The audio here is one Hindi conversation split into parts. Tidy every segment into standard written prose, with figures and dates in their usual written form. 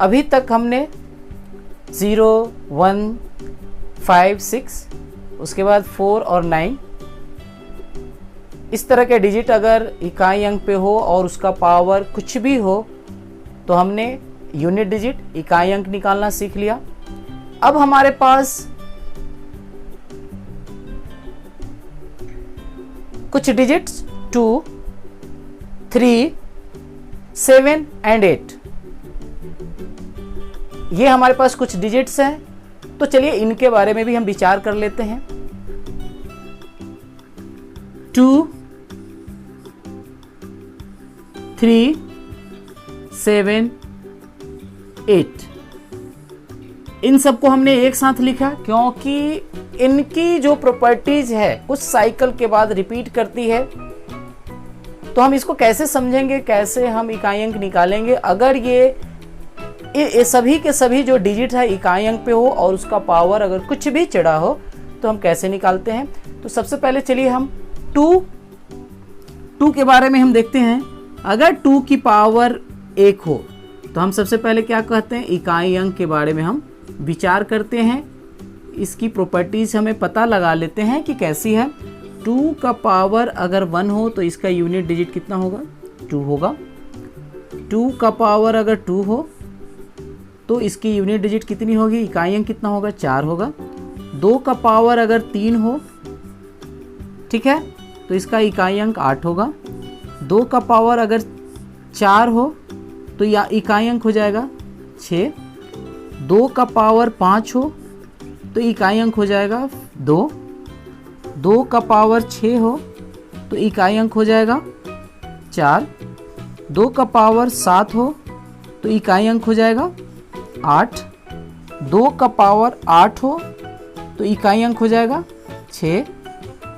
अभी तक हमने 0, 1, 5, 6, उसके बाद 4 और 9 इस तरह के डिजिट अगर इकाई अंक पे हो और उसका पावर कुछ भी हो तो हमने यूनिट डिजिट इकाई अंक निकालना सीख लिया। अब हमारे पास कुछ डिजिट्स 2, 3, 7 एंड 8 ये हमारे पास कुछ डिजिट्स हैं। तो चलिए इनके बारे में भी हम विचार कर लेते हैं। 2, 3, 7, 8 इन सबको हमने एक साथ लिखा क्योंकि इनकी जो प्रॉपर्टीज है कुछ साइकिल के बाद रिपीट करती है। तो हम इसको कैसे समझेंगे, कैसे हम इकाई अंक निकालेंगे अगर ये सभी के सभी जो डिजिट है इकाई अंक पे हो और उसका पावर अगर कुछ भी चढ़ा हो तो हम कैसे निकालते हैं। तो सबसे पहले चलिए हम 2 के बारे में हम देखते हैं। अगर 2 की पावर 1 हो तो हम सबसे पहले क्या कहते हैं, इकाई अंक के बारे में हम विचार करते हैं। इसकी प्रॉपर्टीज हमें पता लगा लेते हैं कि कैसी है। 2 का पावर अगर 1 हो तो इसका यूनिट डिजिट कितना होगा, 2 होगा। 2 का पावर अगर 2 हो तो इसकी यूनिट डिजिट कितनी होगी, इकाई अंक कितना होगा, 4 होगा। 2 का पावर अगर 3 हो, ठीक है, तो इसका इकाई अंक 8 होगा। 2 का पावर अगर 4 हो तो या इकाई अंक हो जाएगा 6। 2 का पावर 5 हो तो इकाई अंक हो जाएगा 2। 2 का पावर 6 हो तो इकाई अंक हो जाएगा 4। 2 का पावर 7 हो तो इकाई अंक हो जाएगा 8। 2 का पावर 8 हो तो इकाई अंक हो जाएगा 6।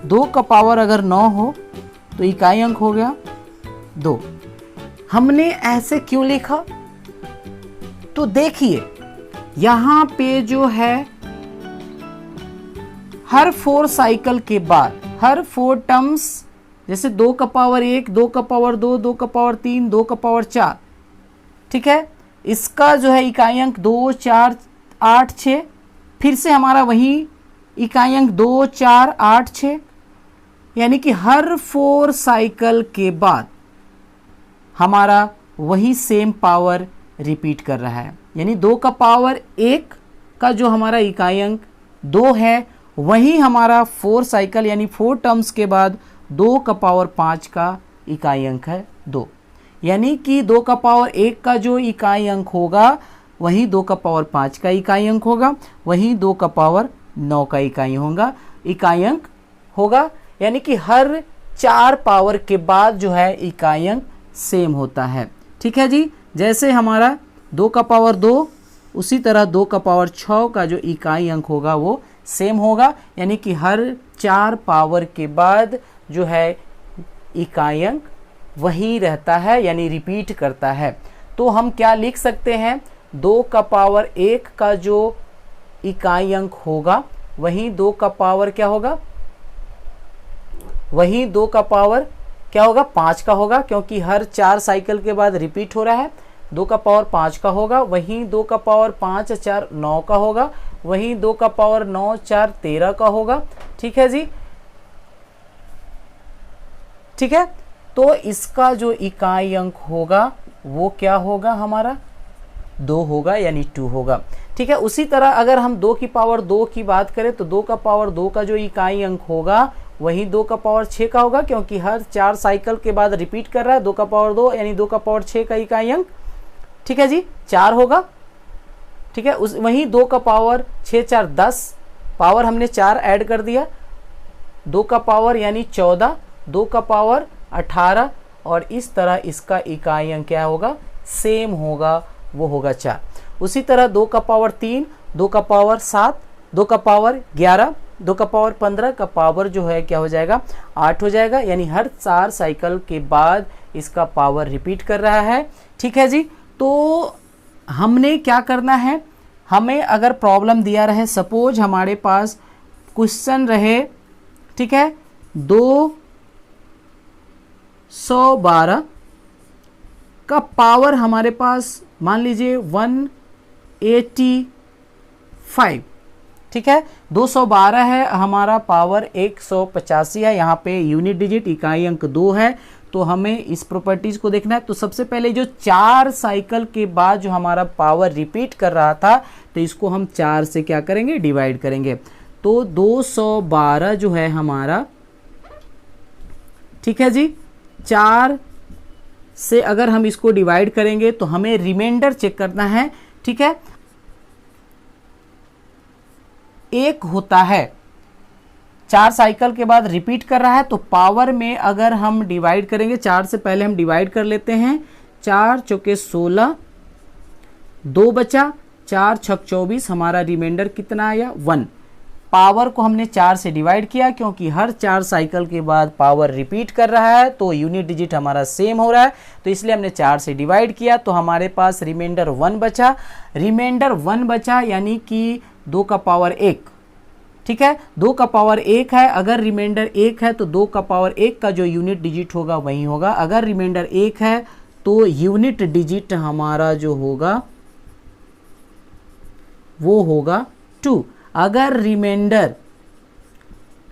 2 का पावर अगर 9 हो तो इकाई अंक हो गया 2। हमने ऐसे क्यों लिखा, तो देखिए यहाँ पे जो है हर 4 साइकिल के बाद हर 4 टर्म्स, जैसे 2 का पावर 1, 2 का पावर 2, 2 का पावर 3, 2 का पावर 4, ठीक है, इसका जो है इकाई अंक 2, 4, 8, 6, फिर से हमारा वही इकाई अंक 2, 4, 8, 6, यानी कि हर 4 साइकिल के बाद हमारा वही सेम पावर रिपीट कर रहा है। यानी 2 का पावर 1 का जो हमारा इकाई अंक 2 है वही हमारा 4 साइकिल यानी 4 टर्म्स के बाद 2 का पावर 5 का इकाई अंक है 2। यानी कि 2 का पावर 1 का जो इकाई अंक होगा वही 2 का पावर 5 का इकाई अंक होगा, वही 2 का पावर 9 का इकाई अंक होगा। यानी कि हर 4 पावर के बाद जो है इकाई अंक सेम होता है। ठीक है जी, जैसे हमारा 2 का पावर 2 उसी तरह 2 का पावर 6 का जो इकाई अंक होगा वो सेम होगा। यानी कि हर 4 पावर के बाद जो है इकाई अंक वही रहता है यानी रिपीट करता है। तो हम क्या लिख सकते हैं, 2 का पावर 1 का जो इकाई अंक होगा वही 2 का पावर क्या होगा, वही 2 का पावर क्या होगा 5 का होगा, क्योंकि हर 4 साइकिल के बाद रिपीट हो रहा है। 2 का पावर 5 का होगा, वही 2 का पावर 5 4 9 का होगा, वही 2 का पावर 9 4 13 का होगा। ठीक है जी, ठीक है। तो इसका जो इकाई अंक होगा वो क्या होगा, हमारा 2 होगा यानी 2 होगा। ठीक है, उसी तरह अगर हम 2 की पावर 2 की बात करें तो 2 का पावर 2 का जो इकाई अंक होगा वही 2 का पावर 6 का होगा, क्योंकि हर 4 साइकिल के बाद रिपीट कर रहा है। 2 का पावर 2 यानी 2 का पावर 6 का इकाई अंक, ठीक है जी, 4 होगा। ठीक है, उस वही 2 का पावर 6 4 10, पावर हमने 4 ऐड कर दिया, 2 का पावर यानी 14, 2 का पावर 18, और इस तरह इसका इकाई अंक क्या होगा, सेम होगा, वो होगा 4। उसी तरह 2 का पावर 3, 2 का पावर 7, 2 का पावर 11, 2 का पावर 15 का पावर जो है क्या हो जाएगा 8 हो जाएगा। यानी हर 4 साइकिल के बाद इसका पावर रिपीट कर रहा है। ठीक है जी, तो हमने क्या करना है, हमें अगर प्रॉब्लम दिया रहे, सपोज हमारे पास क्वेश्चन रहे, ठीक है, 212 का पावर हमारे पास मान लीजिए 185, ठीक है। 212 है हमारा पावर 185 है, यहाँ पे यूनिट डिजिट इकाई अंक 2 है, तो हमें इस प्रॉपर्टीज को देखना है। तो सबसे पहले जो 4 साइकिल के बाद जो हमारा पावर रिपीट कर रहा था, तो इसको हम 4 से क्या करेंगे, डिवाइड करेंगे। तो 212 जो है हमारा, ठीक है जी, 4 से अगर हम इसको डिवाइड करेंगे तो हमें रिमाइंडर चेक करना है, ठीक है। 1 होता है, 4 साइकिल के बाद रिपीट कर रहा है, तो पावर में अगर हम डिवाइड करेंगे, 4 से पहले हम डिवाइड कर लेते हैं। 4 चौके 16, 2 बचा, 4 छक 24, हमारा रिमाइंडर कितना आया, 1। पावर को हमने 4 से डिवाइड किया क्योंकि हर 4 साइकिल के बाद पावर रिपीट कर रहा है, तो यूनिट डिजिट हमारा सेम हो रहा है, तो इसलिए हमने 4 से डिवाइड किया, तो हमारे पास रिमाइंडर 1 बचा। रिमाइंडर 1 बचा यानी कि 2 का पावर 1, ठीक है। 2 का पावर 1 है, अगर रिमाइंडर 1 है तो 2 का पावर 1 का जो यूनिट डिजिट होगा वही होगा। अगर रिमाइंडर 1 है तो यूनिट डिजिट हमारा जो होगा वो होगा 2। अगर रिमाइंडर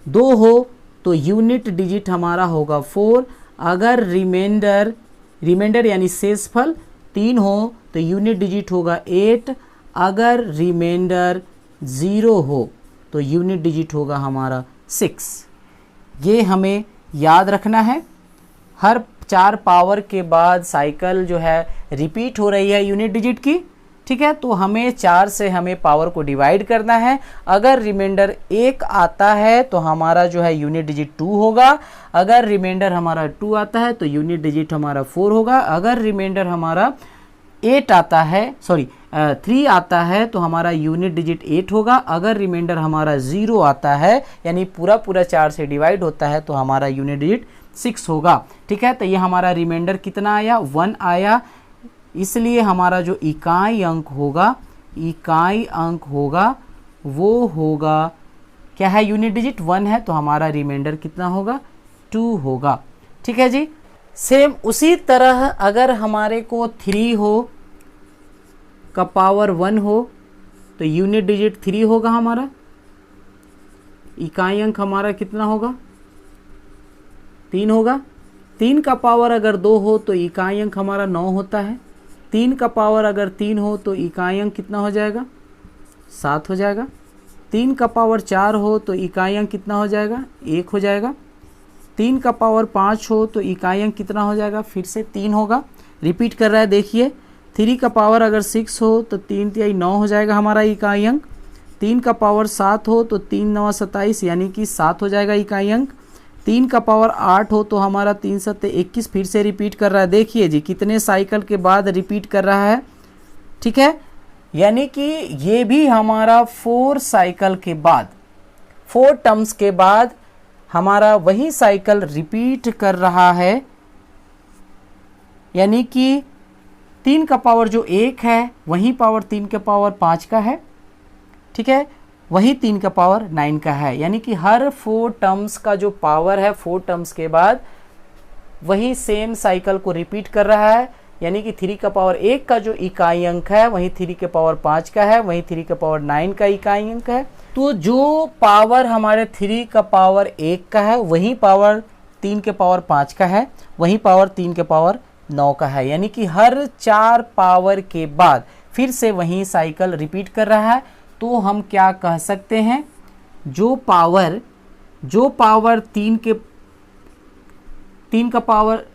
2 हो तो यूनिट डिजिट हमारा होगा 4। अगर रिमाइंडर यानी शेषफल 3 हो तो यूनिट डिजिट होगा 8। अगर रिमाइंडर 0 हो तो यूनिट डिजिट होगा हमारा 6। ये हमें याद रखना है। हर 4 पावर के बाद साइकिल जो है रिपीट हो रही है यूनिट डिजिट की, ठीक है। तो हमें 4 से हमें पावर को डिवाइड करना है। अगर रिमाइंडर 1 आता है तो हमारा जो है यूनिट डिजिट 2 होगा। अगर रिमाइंडर हमारा 2 आता है तो यूनिट डिजिट हमारा 4 होगा। अगर रिमाइंडर हमारा 8 आता है, 3 आता है तो हमारा यूनिट डिजिट 8 होगा। अगर रिमाइंडर हमारा 0 आता है यानी पूरा 4 से डिवाइड होता है तो हमारा यूनिट डिजिट 6 होगा, ठीक है। तो ये हमारा रिमाइंडर कितना आया, 1 आया। इसलिए हमारा जो इकाई अंक होगा वो होगा क्या है, यूनिट डिजिट 1 है, तो हमारा रिमाइंडर कितना होगा, 2 होगा, ठीक है जी। सेम उसी तरह अगर हमारे को 3 हो का पावर 1 हो तो यूनिट डिजिट 3 होगा हमारा। इकाई अंक हमारा कितना होगा, 3 होगा। 3 का पावर अगर 2 हो तो इकाई अंक हमारा 9 होता है। 3 का पावर अगर 3 हो तो इकाई अंक कितना हो जाएगा, 7 हो जाएगा। 3 का पावर 4 हो तो इकाई अंक कितना हो जाएगा, 1 हो जाएगा। 3 का पावर 5 हो तो इकाई अंक कितना हो जाएगा, फिर से 3 होगा। रिपीट कर रहा है, देखिए। 3 का पावर अगर 6 हो तो 3 तिहाई 9 हो जाएगा हमारा इकाई अंक। 3 का पावर 7 हो तो 3 9 27 यानी कि 7 हो जाएगा इकाई अंक। 3 का पावर 8 हो तो हमारा 3 7 21, फिर से रिपीट कर रहा है। देखिए जी कितने साइकिल के बाद रिपीट कर रहा है, ठीक है। यानी कि ये भी हमारा 4 साइकिल के बाद, 4 टर्म्स के बाद हमारा वही साइकिल रिपीट कर रहा है। यानी कि 3 का पावर जो 1 है वही पावर 3 के पावर 5 का है, ठीक है, वही 3 का पावर 9 का है। यानी कि हर 4 टर्म्स का जो पावर है 4 टर्म्स के बाद वही सेम साइकिल को रिपीट कर रहा है। यानी कि 3 का पावर 1 का जो इकाई अंक है वही 3 के पावर 5 का है, वही 3 के पावर 9 का इकाई अंक है। तो जो पावर हमारे 3 का पावर 1 का है वही पावर 3 के पावर 5 का है, वही पावर 3 के पावर 9 का है। यानी कि हर 4 पावर के बाद फिर से वही साइकिल रिपीट कर रहा है। तो हम क्या कह सकते हैं, जो पावर 3 का पावर,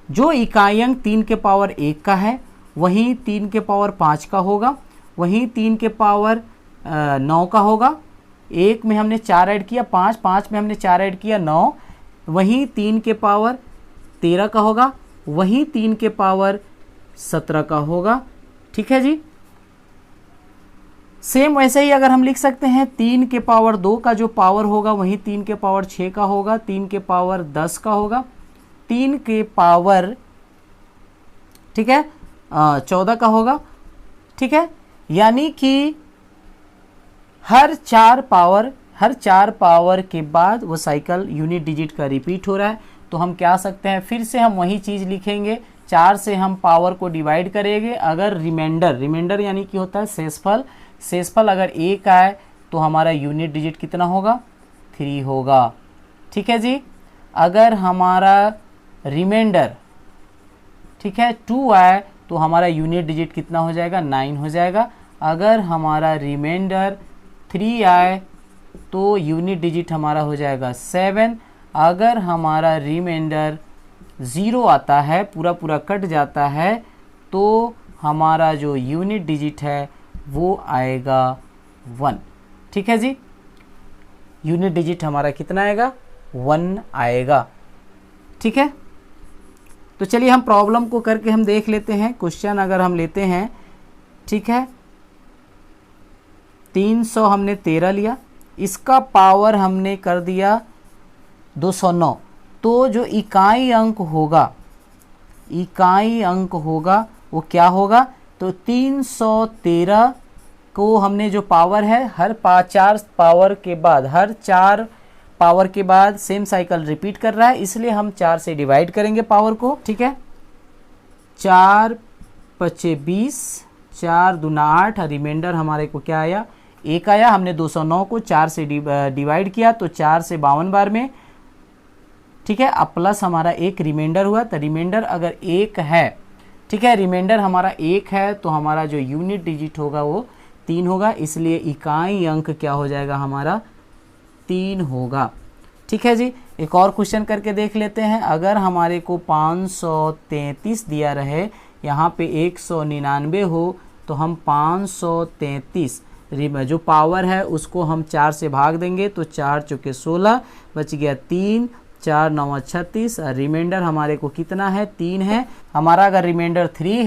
जो इकाई अंक 3 के पावर 1 का है वही 3 के पावर 5 का होगा, वही 3 के पावर 9 का होगा। 1 में हमने 4 ऐड किया 5, 5 में हमने 4 ऐड किया 9, वही 3 के पावर 13 का होगा, वही 3 के पावर 17 का होगा, ठीक है जी। सेम वैसे ही अगर हम लिख सकते हैं 3 के पावर 2 का जो पावर होगा वही 3 के पावर 6 का होगा, 3 के पावर 10 का होगा, 3 के पावर, ठीक है, 14 का होगा, ठीक है। यानी कि हर 4 पावर के बाद वो साइकिल यूनिट डिजिट का रिपीट हो रहा है। तो हम क्या सकते हैं, फिर से हम वही चीज़ लिखेंगे, 4 से हम पावर को डिवाइड करेंगे। अगर रिमाइंडर यानी कि होता है शेषफल अगर 1 आए तो हमारा यूनिट डिजिट कितना होगा, 3 होगा। ठीक है जी। अगर हमारा रिमाइंडर, ठीक है, 2 आए तो हमारा यूनिट डिजिट कितना हो जाएगा, 9 हो जाएगा। अगर हमारा रिमाइंडर 3 आए तो यूनिट डिजिट हमारा हो जाएगा 7। अगर हमारा रिमाइंडर 0 आता है, पूरा कट जाता है, तो हमारा जो यूनिट डिजिट है वो आएगा 1। ठीक है जी, यूनिट डिजिट हमारा कितना आएगा, 1 आएगा। ठीक है, तो चलिए हम प्रॉब्लम को करके हम देख लेते हैं। क्वेश्चन अगर हम लेते हैं, ठीक है, 300 हमने 13 लिया, इसका पावर हमने कर दिया 209, तो जो इकाई अंक होगा वो क्या होगा, तो 313 को हमने जो पावर है हर 4 पावर के बाद सेम साइकिल रिपीट कर रहा है, इसलिए हम 4 से डिवाइड करेंगे पावर को। ठीक है, 4 × 20, 4 दूना 8, रिमाइंडर हमारे को क्या आया, 1 आया। हमने 209 को 4 से डिवाइड किया तो 4 से 52 बार में, ठीक है, अब प्लस हमारा 1 रिमाइंडर हुआ। तो रिमाइंडर अगर 1 है, ठीक है, रिमाइंडर हमारा 1 है तो हमारा जो यूनिट डिजिट होगा वो 3 होगा, इसलिए इकाई अंक क्या हो जाएगा हमारा, 3 होगा। ठीक है जी, एक और क्वेश्चन करके देख लेते हैं। अगर हमारे को 533 दिया रहे, यहाँ पे 199 हो, तो हम 533 जो पावर है उसको हम 4 से भाग देंगे, तो 4 चौके 16, बच गया 3, 4 9 36, रिमाइंडर हमारे को कितना है, 3 है। हमारा अगर रिमाइंडर 3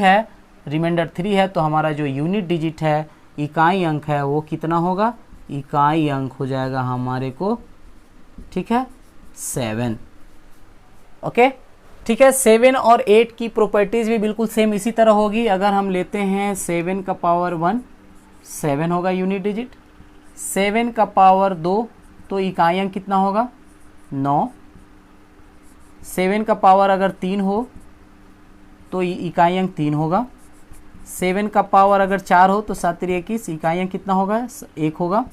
है तो हमारा जो यूनिट डिजिट है, इकाई अंक है, वो कितना होगा, इकाई अंक हो जाएगा हमारे को, ठीक है, 7। ओके, ठीक है। 7 और 8 की प्रॉपर्टीज भी बिल्कुल सेम इसी तरह होगी। अगर हम लेते हैं 7 का पावर 1, 7 होगा यूनिट डिजिट। 7 का पावर 2 तो इकाई अंक कितना होगा, 9। 7 का पावर अगर 3 हो तो इकाई अंक 3 होगा। 7 का पावर अगर 4 हो तो 7 × 21, इकाई अंक कितना होगा, 1 होगा।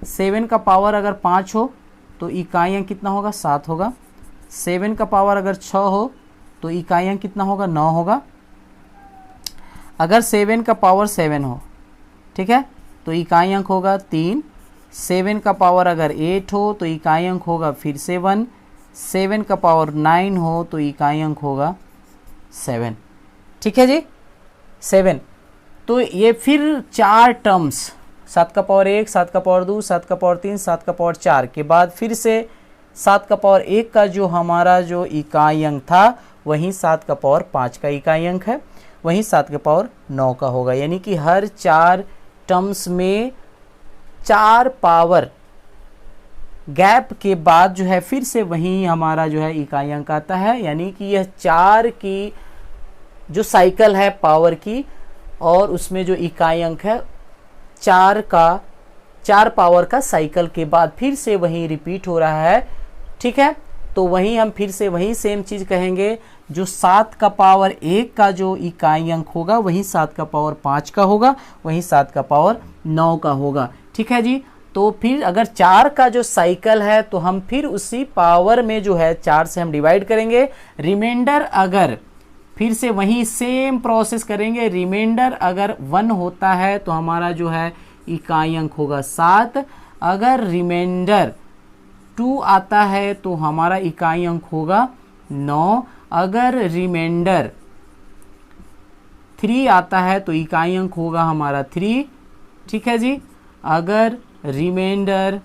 7 का पावर अगर 5 हो तो इकाई अंक कितना होगा, 7 होगा। 7 का पावर अगर 6 हो तो इकाई अंक कितना होगा, 9 होगा। अगर 7 का पावर 7 हो, ठीक है, तो इकाई अंक होगा 3। 7 का पावर अगर 8 हो तो इकाई अंक होगा फिर से 1। 7 का पावर 9 हो तो इकाई अंक होगा 7। ठीक है जी, 7। तो ये फिर 4 टर्म्स, 7 का पावर 1, 7 का पावर 2, 7 का पावर 3, 7 का पावर 4 के बाद फिर से 7 का पावर 1 का जो हमारा जो इकाई अंक था, वहीं 7 का पावर 5 का इकाई अंक है, वहीं 7 का पावर 9 का होगा। यानी कि हर 4 टर्म्स में 4 पावर गैप के बाद जो है फिर से वहीं हमारा जो है इकाई अंक आता है। यानी कि यह 4 की जो साइकिल है पावर की, और उसमें जो इकाई अंक है 4 पावर का साइकिल के बाद फिर से वहीं रिपीट हो रहा है। ठीक है, तो वहीं हम फिर से वही सेम चीज़ कहेंगे, जो 7 का पावर 1 का जो इकाई अंक होगा वहीं 7 का पावर 5 का होगा, वहीं 7 का पावर 9 का होगा। ठीक है जी, तो फिर अगर 4 का जो साइकिल है तो हम फिर उसी पावर में जो है 4 से हम डिवाइड करेंगे। रिमाइंडर अगर फिर से वही सेम प्रोसेस करेंगे, रिमाइंडर अगर 1 होता है तो हमारा जो है इकाई अंक होगा 7। अगर रिमाइंडर 2 आता है तो हमारा इकाई अंक होगा 9। अगर रिमाइंडर 3 आता है तो इकाई अंक होगा हमारा 3। ठीक है जी, अगर रिमाइंडर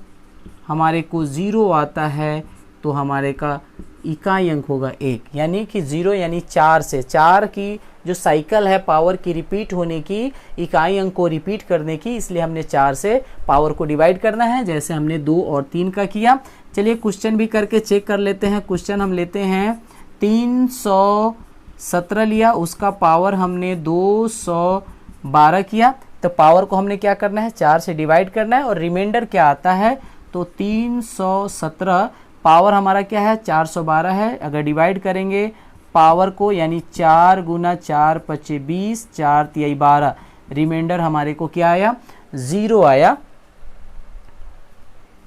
हमारे को 0 आता है तो हमारे का इकाई अंक होगा 1। यानी कि 0 यानी 4 से 4 की जो साइकिल है पावर की रिपीट होने की, इकाई अंक को रिपीट करने की, इसलिए हमने 4 से पावर को डिवाइड करना है, जैसे हमने 2 और 3 का किया। चलिए क्वेश्चन भी करके चेक कर लेते हैं। क्वेश्चन हम लेते हैं 317 लिया, उसका पावर हमने 212 किया, तो पावर को हमने क्या करना है, 4 से डिवाइड करना है। और रिमाइंडर क्या आता है, तो 317 पावर हमारा क्या है, 412 है। अगर डिवाइड करेंगे पावर को, यानी 4 गुना 4 पचे 20, 4 तिहाई 12, रिमाइंडर हमारे को क्या आया, 0 आया।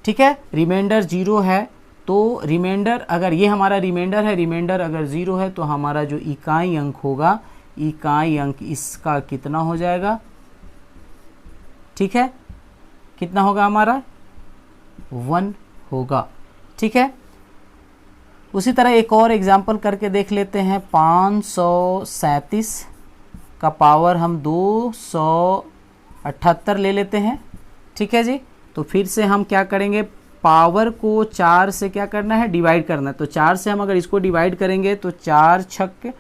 ठीक है, रिमाइंडर 0 है तो रिमाइंडर, अगर ये हमारा रिमाइंडर है, रिमाइंडर अगर 0 है तो हमारा जो इकाई अंक होगा, इकाई अंक इसका कितना हो जाएगा, ठीक है, कितना होगा हमारा, 1 होगा। ठीक है, उसी तरह एक और एग्जाम्पल करके देख लेते हैं। 537 का पावर हम 278 ले लेते हैं। ठीक है जी, तो फिर से हम क्या करेंगे, पावर को 4 से क्या करना है, डिवाइड करना है। तो 4 से हम अगर इसको डिवाइड करेंगे तो 4 छक्के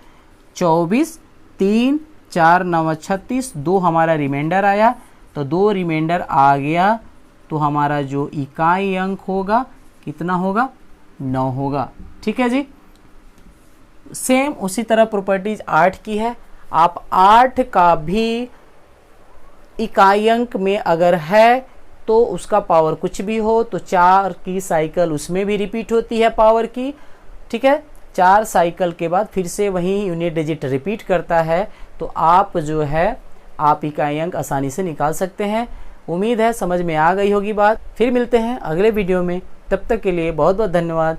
24, 3 4 9 36, 2 हमारा रिमाइंडर आया, तो 2 रिमाइंडर आ गया तो हमारा जो इकाई अंक होगा कितना होगा, 9 होगा। ठीक है जी, सेम उसी तरह प्रॉपर्टीज 8 की है। आप 8 का भी इकाई अंक में अगर है तो उसका पावर कुछ भी हो तो 4 की साइकिल उसमें भी रिपीट होती है पावर की। ठीक है, 4 साइकिल के बाद फिर से वही यूनिट डिजिट रिपीट करता है, तो आप जो है आप इकाई अंक आसानी से निकाल सकते हैं। उम्मीद है समझ में आ गई होगी बात। फिर मिलते हैं अगले वीडियो में, तब तक के लिए बहुत बहुत धन्यवाद।